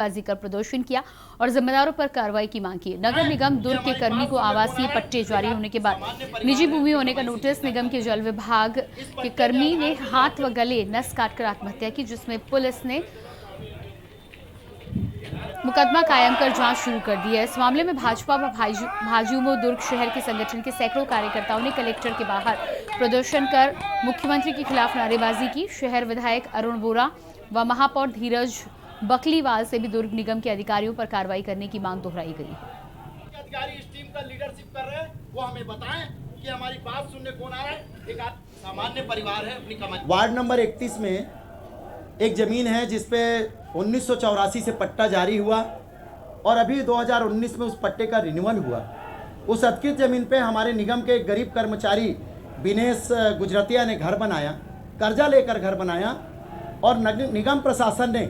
बाजी कर प्रदर्शन किया और जिम्मेदारों पर कार्रवाई की मांग की। नगर निगम दुर्ग के कर्मी को आवासीय पट्टे जारी होने के बाद निजी भूमि होने का नोटिस निगम के जल विभाग के कर्मी ने हाथ व गले नस काटकर आत्महत्या की, जिसमें पुलिस ने मुकदमा कायम कर जांच शुरू कर दी है। इस मामले में भाजपा व भाजयुमो दुर्ग शहर के संगठन के सैकड़ों कार्यकर्ताओं ने कलेक्टर के बाहर प्रदर्शन कर मुख्यमंत्री के खिलाफ नारेबाजी की। शहर विधायक अरुण बोरा व महापौर धीरज बकलीवाल से भी दुर्ग निगम के अधिकारियों पर कार्रवाई करने की मांग दोहराई गई। अधिकारी इस टीम का लीडरशिप कर रहे हैं, वो हमें बताएं कि हमारी बात सुनने कौन आ रहा है। एक सामान्य परिवार है, अपनी कमाई। वार्ड नंबर 31 में एक जमीन है जिसपे 1984 से पट्टा जारी हुआ और अभी 2019 में उस पट्टे का रिन्यूअल हुआ। उस अधिकृत जमीन पे हमारे निगम के एक गरीब कर्मचारी विनेश गुजरतिया ने घर बनाया, कर्जा लेकर घर बनाया और निगम प्रशासन ने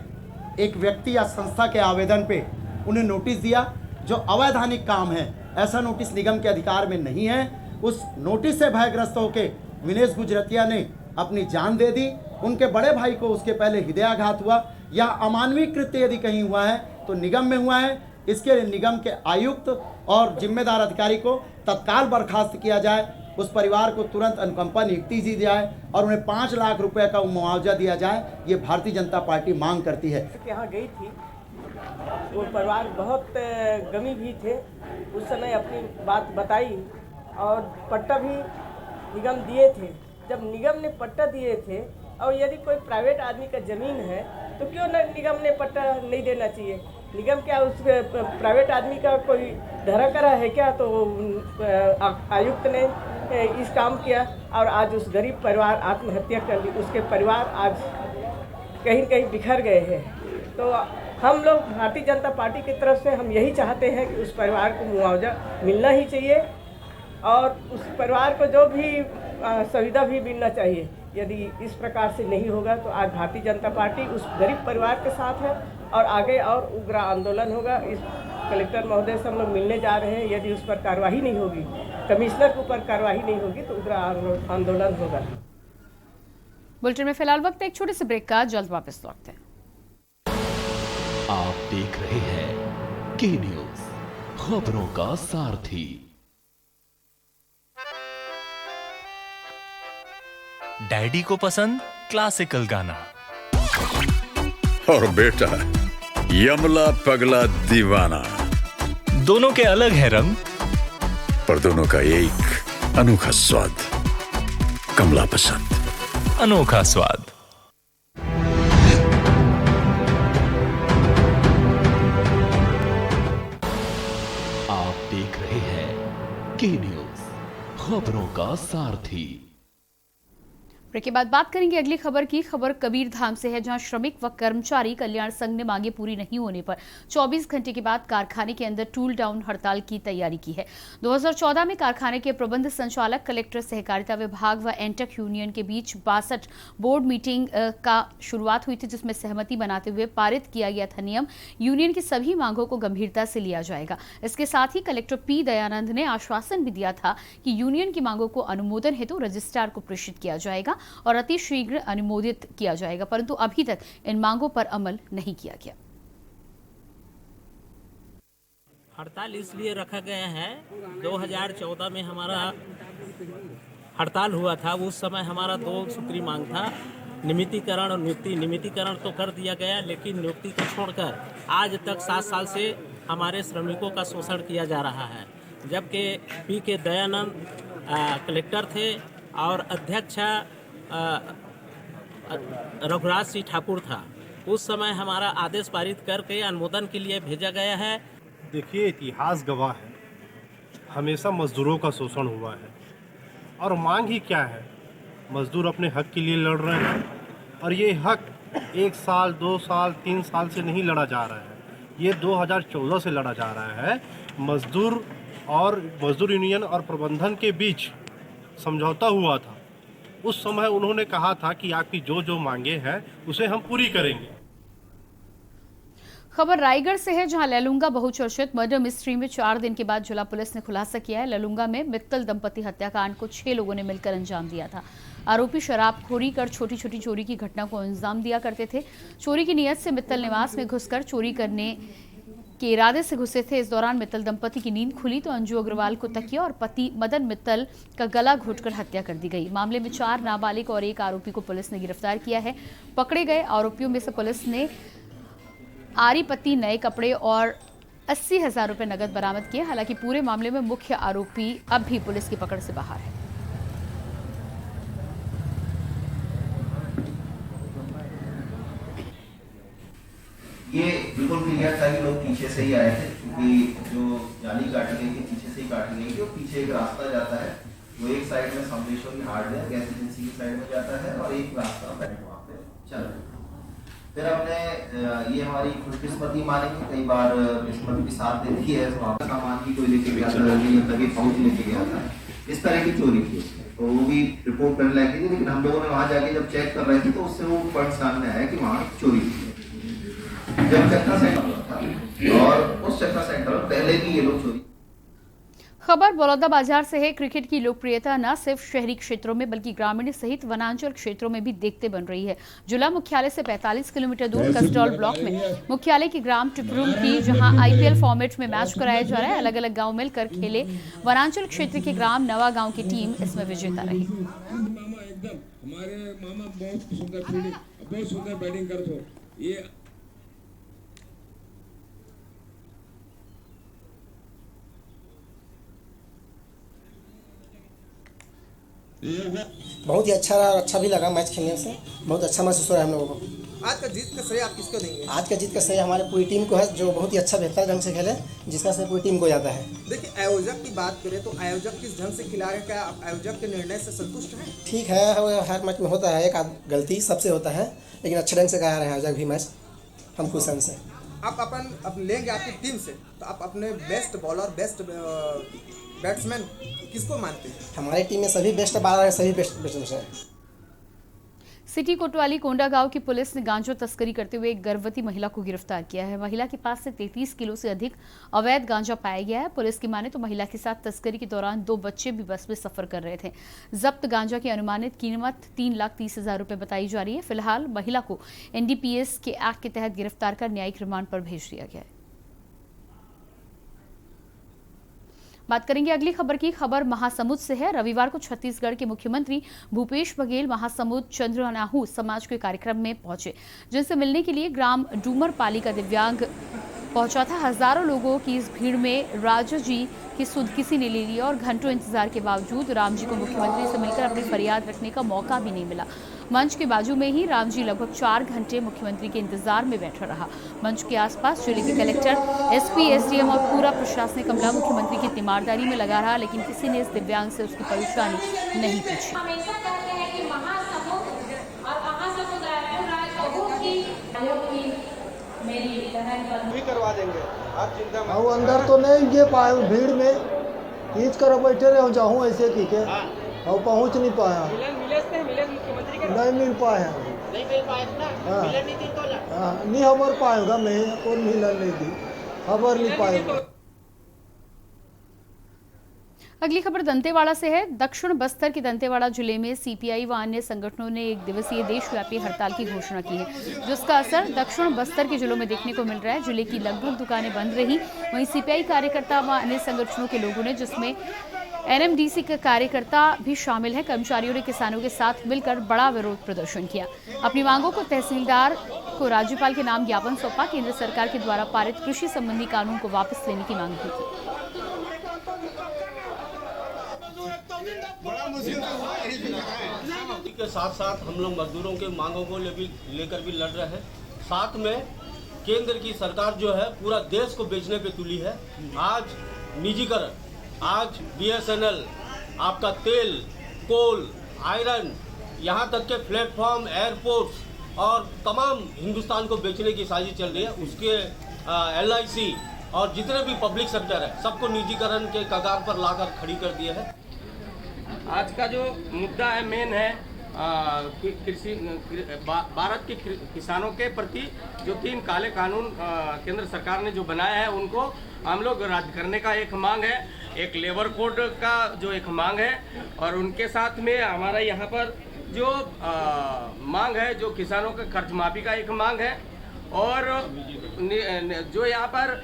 एक व्यक्ति या संस्था के आवेदन पे उन्हें नोटिस दिया जो अवैधानिक काम है। ऐसा नोटिस निगम के अधिकार में नहीं है। उस नोटिस से भयग्रस्त होकर विनेश गुजरतिया ने अपनी जान दे दी। उनके बड़े भाई को उसके पहले हृदयाघात हुआ। यह अमानवीय कृत्य यदि कहीं हुआ है तो निगम में हुआ है। इसके लिए निगम के आयुक्त और जिम्मेदार अधिकारी को तत्काल बर्खास्त किया जाए, उस परिवार को तुरंत अनुकंपा नियुक्ति दी जाए और उन्हें 5 लाख रुपए का मुआवजा दिया जाए। ये भारतीय जनता पार्टी मांग करती है। यहाँ गई थी, वो परिवार बहुत गमी भी थे। उस समय अपनी बात बताई और पट्टा भी निगम दिए थे। जब निगम ने पट्टा दिए थे और यदि कोई प्राइवेट आदमी का ज़मीन है तो क्यों न निगम ने पट्टा नहीं देना चाहिए। निगम क्या उस प्राइवेट आदमी का कोई धरा करा है क्या? तो आयुक्त ने इस काम किया और आज उस गरीब परिवार आत्महत्या कर ली। उसके परिवार आज कहीं कहीं बिखर गए हैं। तो हम लोग भारतीय जनता पार्टी की तरफ से हम यही चाहते हैं कि उस परिवार को मुआवजा मिलना ही चाहिए और उस परिवार को जो भी सुविधा भी मिलना चाहिए। यदि इस प्रकार से नहीं होगा तो आज भारतीय जनता पार्टी उस गरीब परिवार के साथ है और आगे और उग्र आंदोलन होगा। इस कलेक्टर महोदय से हम लोग मिलने जा रहे हैं। यदि उस पर कार्रवाई नहीं होगी, कमिश्नर के ऊपर कार्रवाई नहीं होगी तो उग्र आंदोलन होगा। बुलेटिन में फिलहाल वक्त एक छोटे से ब्रेक का, जल्द वापस लौटते हैं। आप देख रहे हैं के न्यूज, खबरों का सारथी। डैडी को पसंद क्लासिकल गाना और बेटा यमला पगला दीवाना। दोनों के अलग है रंग, पर दोनों का एक अनोखा स्वाद। कमला पसंद, अनोखा स्वाद। आप देख रहे हैं के न्यूज, खबरों का सारथी। ब्रेक के बाद बात करेंगे अगली खबर की। खबर कबीरधाम से है, जहां श्रमिक व कर्मचारी कल्याण संघ ने मांगे पूरी नहीं होने पर 24 घंटे के बाद कारखाने के अंदर टूल डाउन हड़ताल की तैयारी की है। 2014 में कारखाने के प्रबंध संचालक, कलेक्टर, सहकारिता विभाग व एंटक यूनियन के बीच 62 बोर्ड मीटिंग का शुरुआत हुई थी, जिसमें सहमति बनाते हुए पारित किया गया था नियम। यूनियन की सभी मांगों को गंभीरता से लिया जाएगा। इसके साथ ही कलेक्टर पी दयानंद ने आश्वासन भी दिया था कि यूनियन की मांगों को अनुमोदन हेतु रजिस्ट्रार को प्रेषित किया जाएगा और अति शीघ्र अनुमोदित किया जाएगा, परंतु अभी तक इन मांगों पर अमल नहीं किया गया। हड़ताल इसलिए रखा गया है, 2014 में हमारा हड़ताल हुआ था। उस समय हमारा 2 सूत्री मांग था, नियमितीकरण और नियुक्ति। नियमितीकरण तो कर दिया गया, लेकिन नियुक्ति को छोड़कर आज तक 7 साल से हमारे श्रमिकों का शोषण किया जा रहा है। जबकि पी के दयानंद कलेक्टर थे और अध्यक्ष रघुराज सिंह ठाकुर था। उस समय हमारा आदेश पारित करके अनुमोदन के लिए भेजा गया है। देखिए, इतिहास गवाह है, हमेशा मजदूरों का शोषण हुआ है और मांग ही क्या है, मजदूर अपने हक के लिए लड़ रहे हैं और ये हक 1 साल, 2 साल, 3 साल से नहीं लड़ा जा रहा है, ये 2014 से लड़ा जा रहा है। मजदूर और मजदूर यूनियन और प्रबंधन के बीच समझौता हुआ था। उस समय उन्होंने कहा था कि आपकी जो जो मांगे हैं उसे हम पूरी करेंगे। खबर रायगढ़ से है, जहां लैलूंगा बहुचर्चित मर्डर मिस्ट्री में 4 दिन के बाद जिला पुलिस ने खुलासा किया है। लैलूंगा में मित्तल दंपति हत्याकांड को 6 लोगों ने मिलकर अंजाम दिया था। आरोपी शराबखोरी कर छोटी छोटी चोरी की घटना को अंजाम दिया करते थे। चोरी की नीयत से मित्तल निवास में घुसकर चोरी करने के इरादे से घुसे थे। इस दौरान मित्तल दंपति की नींद खुली तो अंजू अग्रवाल को तकिया और पति मदन मित्तल का गला घोटकर हत्या कर दी गई। मामले में 4 नाबालिग और 1 आरोपी को पुलिस ने गिरफ्तार किया है। पकड़े गए आरोपियों में से पुलिस ने आरी पत्ती, नए कपड़े और 80,000 रुपए नकद बरामद किए। हालांकि पूरे मामले में मुख्य आरोपी अब भी पुलिस की पकड़ से बाहर है। ये बिल्कुल क्लियर था कि लोग पीछे से ही आए थे, क्योंकि जो जाली काटी गई थी पीछे से ही काटी गई थी और पीछे एक रास्ता जाता है, वो एक साइड में सामलेश्वरी हार्डवेयर गैस एजेंसी की साइड में जाता है और एक रास्ता वहाँ पे चल रहा है। फिर हमने ये हमारी खुशकिस्मती मानेंगे, कई बार किस्मत भी साथ देती है। वहाँ पर सामान की कोई लेके गया था, लगे पाउच लेके गया था, इस तरह की चोरी थी। तो वो भी रिपोर्ट करने लायक थी, लेकिन हम लोगों ने वहाँ जाके जब चेक कर रहे थे तो उससे वो पॉइंट सामने आया कि वहाँ चोरी थी। जब चक्का सेंटर था और उस चक्का सेंटर में पहले भी ये लोग चोरी। खबर बलौदाबाजार से है। क्रिकेट की लोकप्रियता न सिर्फ शहरी क्षेत्रों में बल्कि ग्रामीण सहित वनांचल क्षेत्रों में भी देखते बन रही है। जिला मुख्यालय से 45 किलोमीटर दूर कसडौल ब्लॉक में मुख्यालय की ग्राम टिपरूम की जहां IPL फॉर्मेट में मैच कराया जा रहा है। अलग अलग गांव मिलकर खेले वनांचल क्षेत्र के ग्राम नवा गांव की टीम इसमें विजेता रही। हमारे मामा बहुत सुंदर बैटिंग करते ये बहुत ही अच्छा भी लगा मैच खेलने से। बहुत अच्छा महसूस हो रहा है हम लोगों को। आज का जीत का श्रेय आप किसको देंगे? आज का जीत का श्रेय हमारे पूरी टीम को है, जो बहुत ही अच्छा बेहतर ढंग से खेले, जिसका श्रेय पूरी टीम को जाता है। देखिए, आयोजक की बात करें तो आयोजक किस ढंग से खिला रहे हैं, क्या आप आयोजक के निर्णय से संतुष्ट हैं? ठीक है, हर मैच में होता है, एक आध गलती सबसे होता है, लेकिन अच्छे ढंग से करा रहे हैं आयोजक भी मैच। हम खुश हैं उनसे। आप अपन लेंगे आपकी टीम से, तो आप अपने बेस्ट बॉलर, बेस्ट बैट्समैन किसको मानते हैं? हमारी टीम में सभी बेस्ट बॉलर हैं, सभी बेस्ट बैट्समैन हैं। सिटी कोतवाली कोंडा गांव की पुलिस ने गांजा तस्करी करते हुए एक गर्भवती महिला को गिरफ्तार किया है। महिला के पास से 33 किलो से अधिक अवैध गांजा पाया गया है। पुलिस की माने तो महिला के साथ तस्करी के दौरान 2 बच्चे भी बस में सफर कर रहे थे। जब्त गांजा की अनुमानित कीमत 3,30,000 रुपए बताई जा रही है। फिलहाल महिला को NDPS के एक्ट के तहत गिरफ्तार कर न्यायिक रिमांड पर भेज दिया गया है। बात करेंगे अगली खबर की। खबर महासमुंद से है। रविवार को छत्तीसगढ़ के मुख्यमंत्री भूपेश बघेल महासमुंद चंद्रनाहू समाज के कार्यक्रम में पहुंचे, जिनसे मिलने के लिए ग्राम डूमरपाली का दिव्यांग पहुंचा था। हजारों लोगों की इस भीड़ में राजा जी की सुध किसी ने ले लिया और घंटों इंतजार के बावजूद राम जी को मुख्यमंत्री से मिलकर अपनी फरियाद रखने का मौका भी नहीं मिला। मंच के बाजू में ही राम जी लगभग 4 घंटे मुख्यमंत्री के इंतजार में बैठा रहा। मंच के आसपास जिले के कलेक्टर, SP, SDM और पूरा प्रशासनिक अमला मुख्यमंत्री की तीमारदारी में लगा रहा, लेकिन किसी ने इस दिव्यांग से उसकी परेशानी नहीं पूछी। भी करवा देंगे, आप चिंता मत। और अंदर तो नहीं ये पाए, भीड़ में खींच कर बैठे रहे जाऊँ ऐसे की के और पहुँच नहीं पाया। नहीं मिल पाया, नहीं खबर पाएगा, मैं और मिलन नहीं दी, खबर नहीं पाएगा। अगली खबर दंतेवाड़ा से है। दक्षिण बस्तर के दंतेवाड़ा जिले में CPI व अन्य संगठनों ने 1 दिवसीय देशव्यापी हड़ताल की घोषणा की है, जिसका असर दक्षिण बस्तर के जिलों में देखने को मिल रहा है। जिले की लगभग दुकानें बंद रही। वहीं CPI कार्यकर्ता व अन्य संगठनों के लोगों ने, जिसमें NMDC के कार्यकर्ता भी शामिल हैं, कर्मचारियों ने किसानों के साथ मिलकर बड़ा विरोध प्रदर्शन किया। अपनी मांगों को तहसीलदार को राज्यपाल के नाम ज्ञापन सौंपा। केंद्र सरकार के द्वारा पारित कृषि संबंधी कानून को वापस लेने की मांग की थी। के साथ साथ हम लोग मजदूरों के मांगों को लेकर भी लड़ रहे हैं। साथ में केंद्र की सरकार जो है पूरा देश को बेचने पे तुली है। आज निजीकरण, आज BSNL, आपका तेल, कोल, आयरन, यहाँ तक के प्लेटफॉर्म, एयरपोर्ट्स और तमाम हिंदुस्तान को बेचने की साजिश चल रही है। उसके LIC और जितने भी पब्लिक सेक्टर है सबको निजीकरण के कगार पर लाकर खड़ी कर दिए है। आज का जो मुद्दा है मेन है कृषि, भारत के किसानों के प्रति जो 3 काले कानून केंद्र सरकार ने जो बनाया है उनको हम लोग रद्द करने का एक मांग है। एक लेबर कोड का जो एक मांग है और उनके साथ में हमारा यहाँ पर जो मांग है, जो किसानों के कर्ज माफी का एक मांग है, और जो यहाँ पर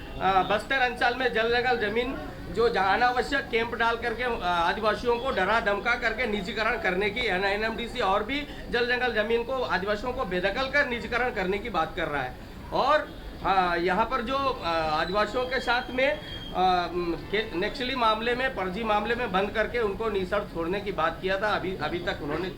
बस्तर अंचल में जल जंगल जमीन जो अनावश्यक कैंप डाल करके आदिवासियों को डरा धमका करके निजीकरण करने की एनएमडीसी और भी जल जंगल जमीन को आदिवासियों को बेदखल कर निजीकरण करने की बात कर रहा है। और यहाँ पर जो आदिवासियों के साथ में नक्सली मामले में, फर्जी मामले में बंद करके उनको निःशर्त छोड़ने की बात किया था, अभी तक उन्होंने।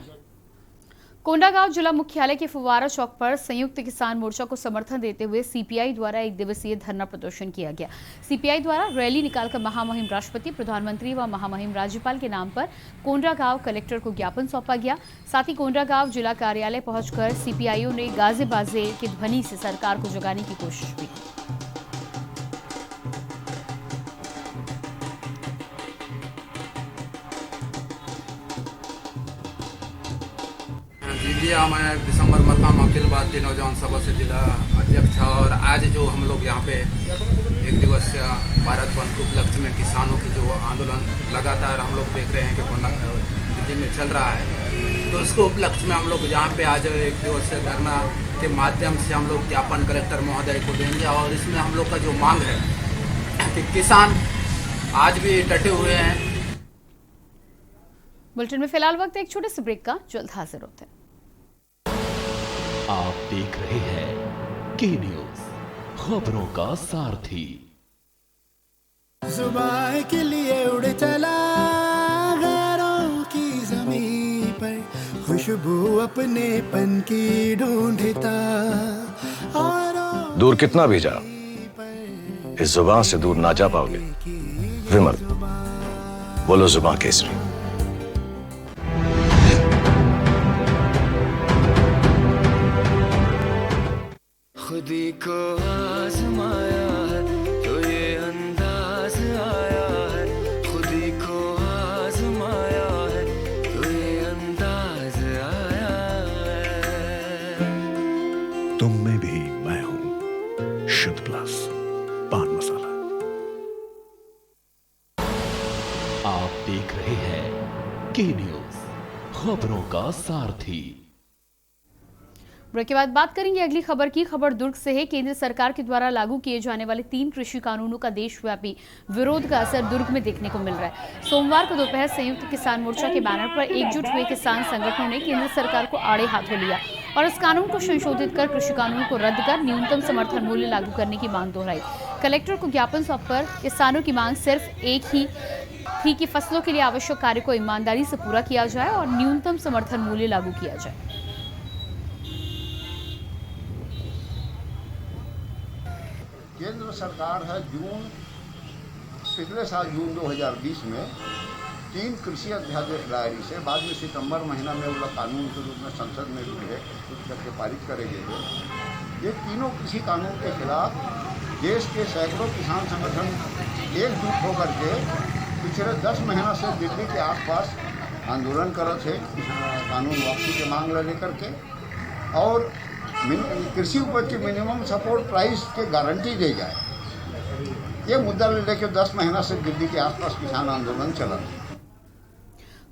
कोंडागांव जिला मुख्यालय के फुवारा चौक पर संयुक्त किसान मोर्चा को समर्थन देते हुए सीपीआई द्वारा एक दिवसीय धरना प्रदर्शन किया गया। सीपीआई द्वारा रैली निकालकर महामहिम राष्ट्रपति, प्रधानमंत्री व महामहिम राज्यपाल के नाम पर कोंडागांव कलेक्टर को ज्ञापन सौंपा गया। साथ ही कोंडागांव जिला कार्यालय पहुंचकर सीपीआईओ ने गाजे बाजे की ध्वनि से सरकार को जगाने की कोशिश की। मैं दिसंबर मकाम अखिल भारतीय नौजवान सभा से जिला अध्यक्ष था, और आज जो हम लोग यहाँ पे एक दिवसीय भारत बंद के उपलक्ष्य में किसानों की जो आंदोलन लगातार हम लोग देख रहे हैं कि दिल्ली में चल रहा है, तो उसको उपलक्ष्य में हम लोग यहाँ पे आज एक दिवसीय धरना के माध्यम से हम लोग ज्ञापन कलेक्टर महोदय को देंगे। और इसमें हम लोग का जो मांग है कि किसान आज भी डटे हुए हैं। बुलेटिन में फिलहाल वक्त एक छोटे से ब्रेक का, जल्द हाजिर होते हैं। आप देख रहे हैं के न्यूज, खबरों का सारथी। सुबह के लिए उड़ चला गैरों की ज़मीं पर, खुशबू अपने पन की ढूंढता। दूर कितना भी जा, इस जुबान से दूर ना जा पाओगे। विमल, बोलो जुबान केसरी। खुदी को आजमाया है तो ये अंदाज आया है, खुदी को आजमाया है तो ये अंदाज आया है। तुम में भी मैं हूं, शुद्ध प्लस पान मसाला। आप देख रहे हैं के न्यूज, खबरों का सारथी। ब्रेक के बाद बात करेंगे अगली खबर की। खबर दुर्ग से है। केंद्र सरकार के द्वारा लागू किए जाने वाले 3 कृषि कानूनों का देशव्यापी विरोध का असर दुर्ग में देखने को मिल रहा है। सोमवार को दोपहर संयुक्त किसान मोर्चा के बैनर पर एकजुट हुए किसान संगठनों ने केंद्र सरकार को आड़े हाथों लिया और इस कानून को संशोधित कर कृषि कानून को रद्द कर न्यूनतम समर्थन मूल्य लागू करने की मांग दोहराई। कलेक्टर को ज्ञापन सौंपकर किसानों की मांग सिर्फ एक ही थी कि फसलों के लिए आवश्यक कार्य को ईमानदारी से पूरा किया जाए और न्यूनतम समर्थन मूल्य लागू किया जाए। केंद्र सरकार है पिछले साल जून 2020 में 3 कृषि अध्यादेश डायरी से, बाद में सितंबर महीना में वो कानून के रूप में संसद में भी प्रस्तुत करके पारित करे गए। ये तीनों कृषि कानून के खिलाफ देश के सैकड़ों किसान संगठन एकजुट होकर के पिछले 10 महीना से दिल्ली के आसपास आंदोलन कर रहे थे कानून वापसी की मांग लेकर के, और कृषि उपज की मिनिमम सपोर्ट प्राइस की गारंटी दी जाए, ये मुद्दा लेकर 10 महीना से दिल्ली के आसपास किसान आंदोलन चला।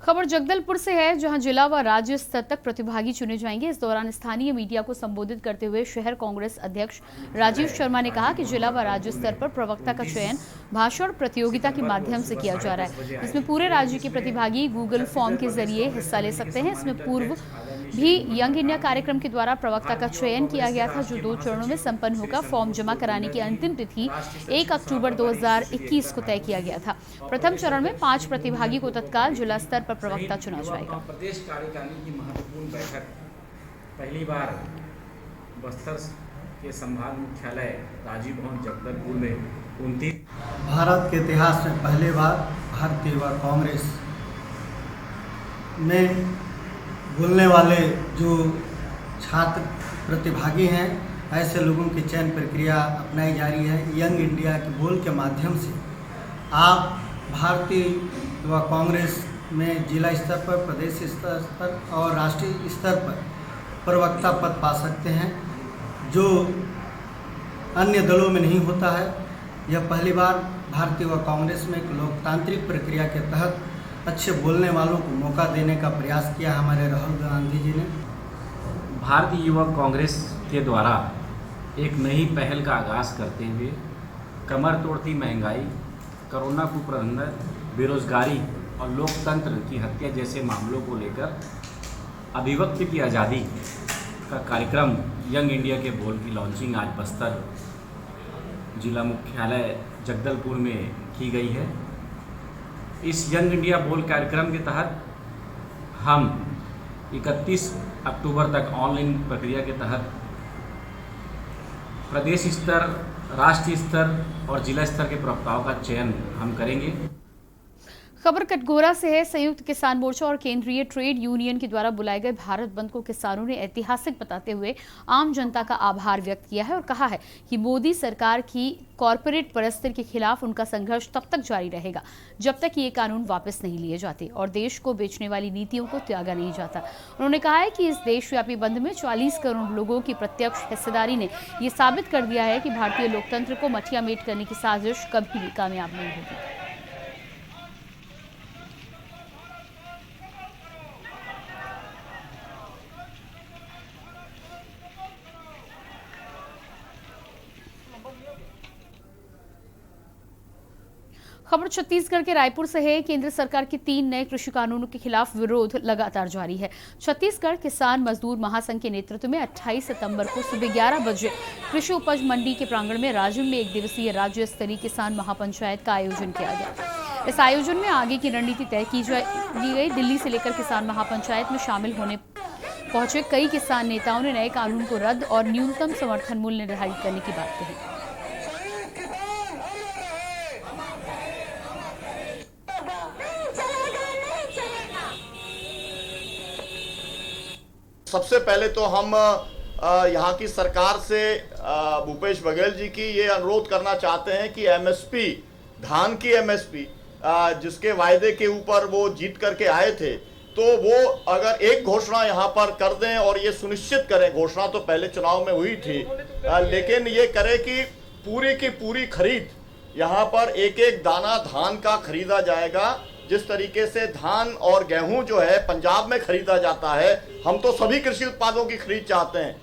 खबर जगदलपुर से है, जहां जिला व राज्य स्तर तक प्रतिभागी चुने जाएंगे। इस दौरान स्थानीय मीडिया को संबोधित करते हुए शहर कांग्रेस अध्यक्ष राजीव शर्मा ने कहा कि जिला व राज्य स्तर पर प्रवक्ता का चयन भाषण प्रतियोगिता के माध्यम से किया जा रहा है। इसमें पूरे राज्य के प्रतिभागी गूगल फॉर्म के जरिए हिस्सा ले सकते हैं। इसमें पूर्व भी यंग इंडिया कार्यक्रम के द्वारा प्रवक्ता का चयन किया गया था, जो 2 चरणों में संपन्न होगा। फॉर्म जमा कराने की अंतिम तिथि 1 अक्टूबर 2021 को तय किया गया था। प्रथम चरण में 5 प्रतिभागी को तत्काल जिला स्तर पर प्रवक्ता चुना जाएगा। प्रदेश कार्यकारिणी की महत्वपूर्ण बैठक पहली बार बस्तर के संभाग मुख्यालय राजीव भवन जगदलपुर में 29 भारत के इतिहास में पहली बार भारतीय युवा कांग्रेस में बोलने वाले जो छात्र प्रतिभागी हैं, ऐसे लोगों की चयन प्रक्रिया अपनाई जा रही है। यंग इंडिया के बोल के माध्यम से आप भारतीय युवा कांग्रेस में जिला स्तर पर, प्रदेश स्तर पर और राष्ट्रीय स्तर पर प्रवक्ता पद पा सकते हैं, जो अन्य दलों में नहीं होता है। यह पहली बार भारतीय युवा कांग्रेस में एक लोकतांत्रिक प्रक्रिया के तहत अच्छे बोलने वालों को मौका देने का प्रयास किया हमारे राहुल गांधी जी ने। भारतीय युवक कांग्रेस के द्वारा एक नई पहल का आगाज़ करते हुए कमर तोड़ती महंगाई, कोरोना कुप्रबंधन, बेरोजगारी और लोकतंत्र की हत्या जैसे मामलों को लेकर अभिव्यक्ति की आज़ादी का कार्यक्रम यंग इंडिया के बोल की लॉन्चिंग आज बस्तर जिला मुख्यालय जगदलपुर में की गई है। इस यंग इंडिया बोल कार्यक्रम के तहत हम 31 अक्टूबर तक ऑनलाइन प्रक्रिया के तहत प्रदेश स्तर, राष्ट्रीय स्तर और जिला स्तर के प्रवक्ताओं का चयन हम करेंगे। खबर कटघोरा से है। संयुक्त किसान मोर्चा और केंद्रीय ट्रेड यूनियन के द्वारा बुलाए गए भारत बंद को किसानों ने ऐतिहासिक बताते हुए आम जनता का आभार व्यक्त किया है और कहा है कि मोदी सरकार की कॉरपोरेट परस्तर के खिलाफ उनका संघर्ष तब तक जारी रहेगा जब तक ये कानून वापस नहीं लिए जाते और देश को बेचने वाली नीतियों को त्यागा नहीं जाता। उन्होंने कहा है कि इस देशव्यापी बंद में 40 करोड़ लोगों की प्रत्यक्ष हिस्सेदारी ने ये साबित कर दिया है कि भारतीय लोकतंत्र को मठिया मेट करने की साजिश कभी भी कामयाब नहीं होगी। खबर छत्तीसगढ़ के रायपुर से है। केंद्र सरकार के 3 नए कृषि कानूनों के खिलाफ विरोध लगातार जारी है। छत्तीसगढ़ किसान मजदूर महासंघ के नेतृत्व में 28 सितंबर को सुबह 11 बजे कृषि उपज मंडी के प्रांगण में राजिम में 1 दिवसीय राज्य स्तरीय किसान महापंचायत का आयोजन किया गया। इस आयोजन में आगे की रणनीति तय की गई। दिल्ली से लेकर किसान महापंचायत में शामिल होने पहुंचे कई किसान नेताओं ने नए कानून को रद्द और न्यूनतम समर्थन मूल्य निर्धारित करने की बात कही। सबसे पहले तो हम यहाँ की सरकार से भूपेश बघेल जी की ये अनुरोध करना चाहते हैं कि एमएसपी, धान की एमएसपी जिसके वायदे के ऊपर वो जीत करके आए थे, तो वो अगर एक घोषणा यहाँ पर कर दें और ये सुनिश्चित करें, घोषणा तो पहले चुनाव में हुई थी, लेकिन ये करें कि पूरी की पूरी खरीद यहाँ पर एक एक दाना धान का खरीदा जाएगा। जिस तरीके से धान और गेहूं जो है पंजाब में खरीदा जाता है, हम तो सभी कृषि उत्पादों की खरीद चाहते हैं।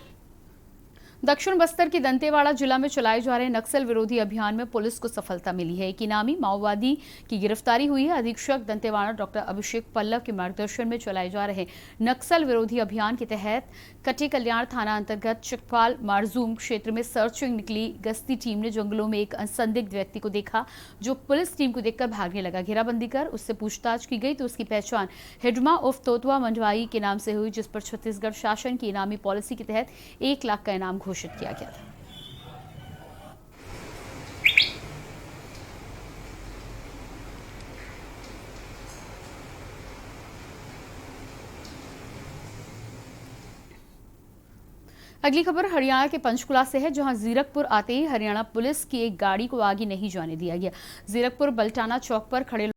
दक्षिण बस्तर के दंतेवाड़ा जिला में चलाए जा रहे नक्सल विरोधी अभियान में पुलिस को सफलता मिली है। एक इनामी माओवादी की गिरफ्तारी हुई है। अधीक्षक दंतेवाड़ा डॉक्टर अभिषेक पल्लव के मार्गदर्शन में चलाए जा रहे नक्सल विरोधी अभियान के तहत कटे कल्याण थाना अंतर्गत चिकपाल मारजूम क्षेत्र में सर्चिंग निकली गश्ती टीम ने जंगलों में एक असंदिग्ध व्यक्ति को देखा जो पुलिस टीम को देखकर भागने लगा। घेराबंदी कर उससे पूछताछ की गई तो उसकी पहचान हिडमा उर्फ तोतवा मंडवाई के नाम से हुई, जिस पर छत्तीसगढ़ शासन की इनामी पॉलिसी के तहत 1 लाख का इनाम घोषित किया गया था। अगली खबर हरियाणा के पंचकुला से है, जहां जीरकपुर आते ही हरियाणा पुलिस की एक गाड़ी को आगे नहीं जाने दिया गया। जीरकपुर बल्टाना चौक पर खड़े